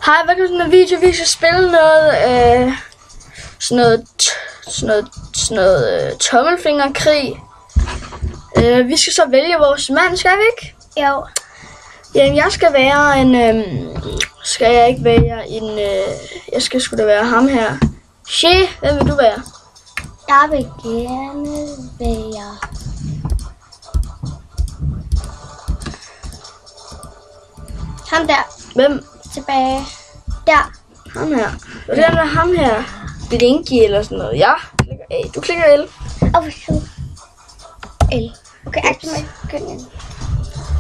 Hej, velkommen til den video. Vi skal spille noget, sådan noget tommelfingerkrig. Vi skal så vælge vores mand, skal vi ikke? Jo. Jamen, jeg skal være en, skal jeg ikke være en, jeg skal sgu da være ham her. Shit, hvem vil du være? Jeg vil gerne være... Ham der. Hvem? Tilbage. Der. Ham her. Hvordan er ham her? Blinky eller sådan noget. Ja, klikker A. Du klikker L. L. Okay, aktiv mig.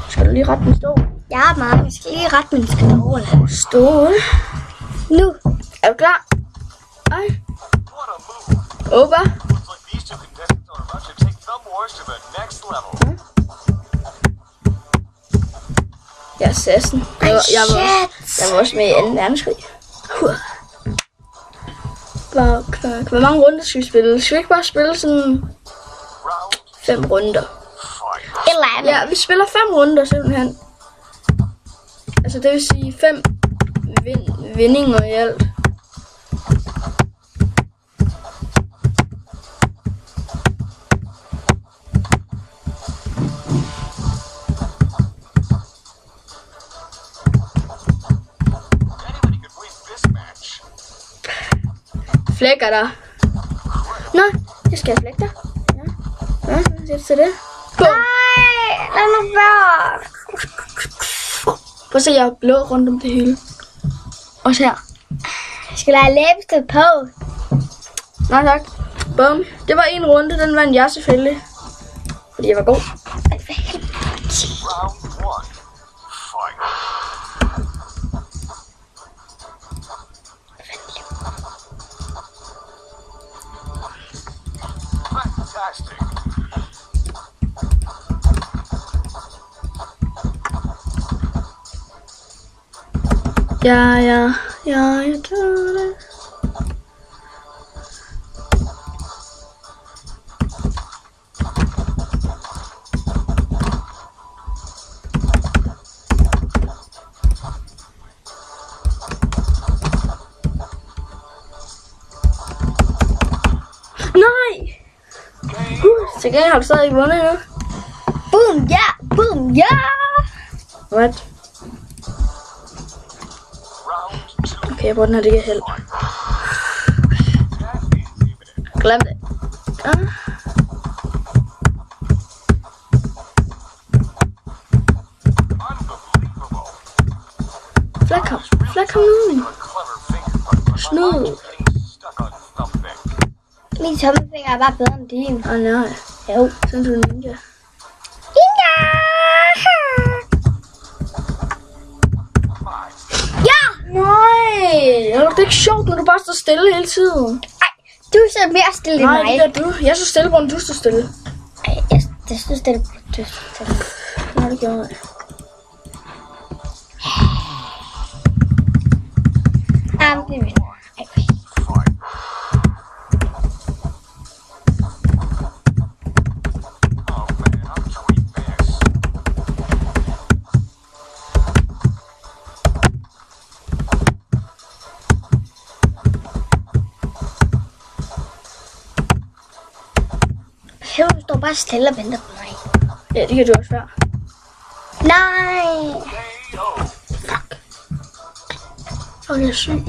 Skal du lige rette min stol? Ja, mamma. Jeg skal lige rette min stol. Stol. Nu. Er du klar? Ej. Opa. Jeg er sassen. Jeg var også med i 2. verdenskrig. Hvor mange runder skal vi spille? Skal vi ikke bare spille sådan 5 runder? Ja, vi spiller 5 runder simpelthen. Altså det vil sige 5 vindinger i alt. Flækker der. Nå, jeg skal have flæk der. Ja, det er det. Nej, lad nu være. Prøv at se, jeg er blå rundt om det hele. Også her. Jeg skal lade læbested på. Nej tak. Bum. Det var en runde, den vandt jeg selvfølgelig. Fordi jeg var god. Ja, jeg tager det. Nej! Så gengæld har du stadig ikke vundet nu. Boom, ja! Boom, ja! What? Okay, jeg bruger den her, det kan held. Glem det. Flæk ham nu. Snud. Min tommelfinger er bare bedre end din. Nej. Jo. Sådan du er ninja. Det er ikke sjovt, når du bare står stille hele tiden. Ej, du er mere stille end mig. Nej, det er du. Jeg står stille, hvor du står stille. Ej, jeg står stille, hvor du står stille. Nej, det gjorde jeg. Det er min. Du står bare stille og venter på mig. Ja, det kan du også være. Nej! Fuck. Fuck, jeg er syg.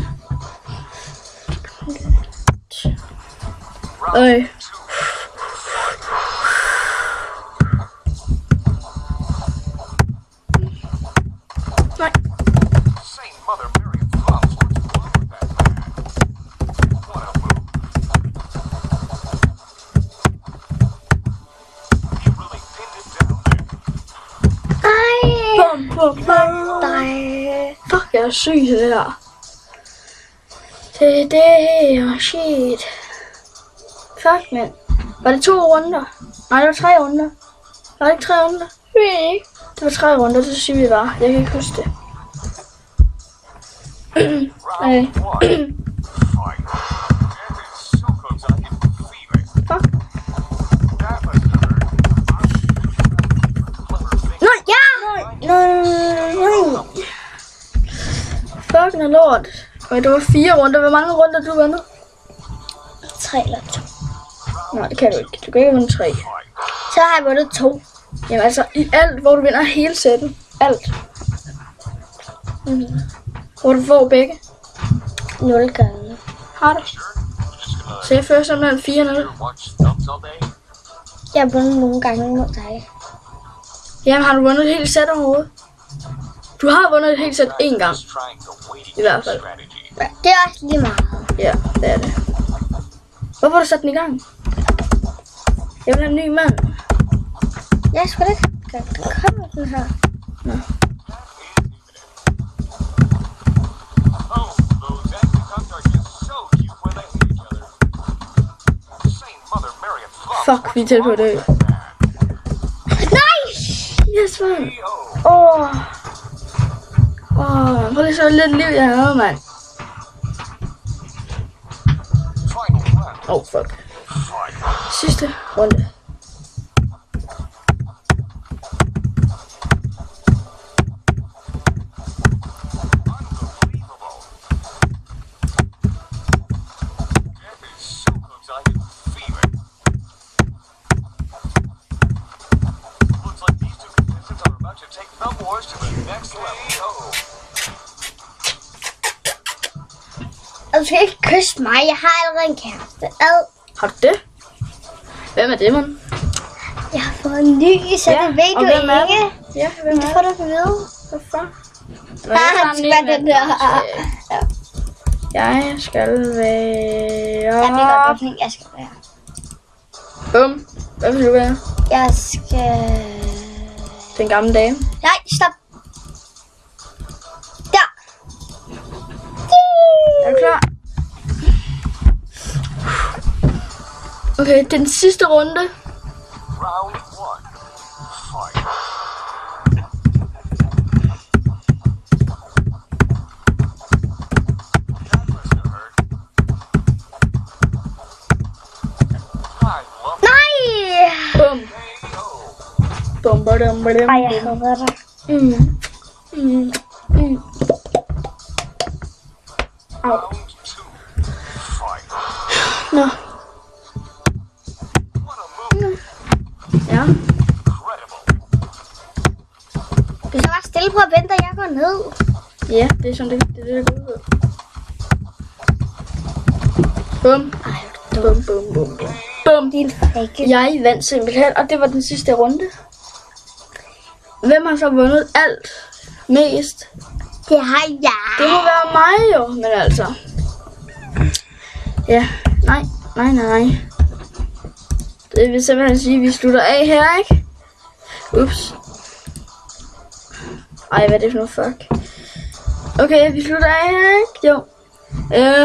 Nej. Fuck, jeg er syg til det der. Det er shit. Fuck, mand. Var det 2 runder? Nej, det var 3 runder. Var det ikke 3 runder? Nej. Det var 3 runder, det siger vi bare. Jeg kan ikke huske det. Nej. Fuck. Nej. Ja! Nej. Fuck, nej. noget lort. Og det var 4 runder. Hvor mange runder du vundet? 3 eller 2. Nej, det kan du ikke. Du kan ikke vinde 3. Så har jeg vundet 2. Jamen altså, i alt, hvor du vinder hele sættet. Alt. Hvor du får begge. 0 gange. Har du? Så jeg fører simpelthen 4-0. Jeg har vundet nogle gange mod dig. Jamen, har du vundet et helt sæt overhovedet? Du har vundet et helt sæt 1 gang. I hvert fald. Det er også lige meget. Ja, det er det. Hvorfor har du sat den i gang? Jeg vil have en ny mand. Jeg skulle ikke komme med den her. Nå. Fuck, vi er tæt på at dø. Nej! Yes, man. Prøv lige så lidt liv, jeg havde, mand. Fuck. Sidste runde. Du skal ikke kysse mig. Jeg har allerede en kæreste. Har du det? Hvem er det, man? Jeg har fået en ny, så det ved du ikke. Ja, hvem er det? får du ikke at vide. Hvorfor? Han skal være den der. Jeg skal være... Jeg ved godt, hvilken jeg skal være. Bum. Hvad vil du være? Jeg skal... Den gamle dame. Nej, stop. Der. Er du klar? Okay, det er den sidste runde. Round 1. Fight. Nej! Bum. Bum, badum, badum. Ej, jeg hader dig. Au. Nå. Ja. Du skal bare stille på at vente, og jeg går ned. Ja, det er sådan, det går ud. Bum. Bum, bum, bum, bum. Bum. Din frække. Jeg vandt simpelthen, og det var den sidste runde. Hvem har så vundet alt mest? Det har jeg. Det må være mig jo, men altså. Ja, nej. Det vil simpelthen sige, at vi slutter af her, ikke? Ups. Ej, hvad er det for noget fuck? Okay, vi slutter af her, ikke? Jo.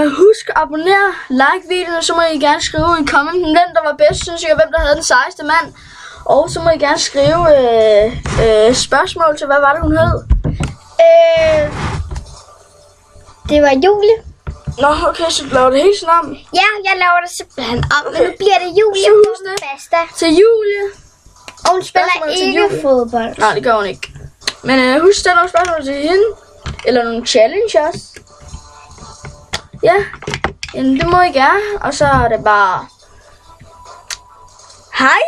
Husk at abonnere, like videoen, så må I gerne skrive i commenten, hvem der var bedst, synes jeg, og hvem der havde den sejeste mand. Og så må I gerne skrive spørgsmål til, hvad var det, hun hed? Det var Julie. Nå, okay, så laver det helt sådan om. Ja, jeg laver det simpelthen om, Okay. men nu bliver det Julie Så husk det. Basta. Til Julie. Og hun spiller Spørgsmål til ikke Julie. fodbold. Nej, det gør hun ikke. Men husk, der er nogle spørgsmål til hende. Eller nogle challenges. Ja, jamen, det må I gerne. Og så er det bare... Hej!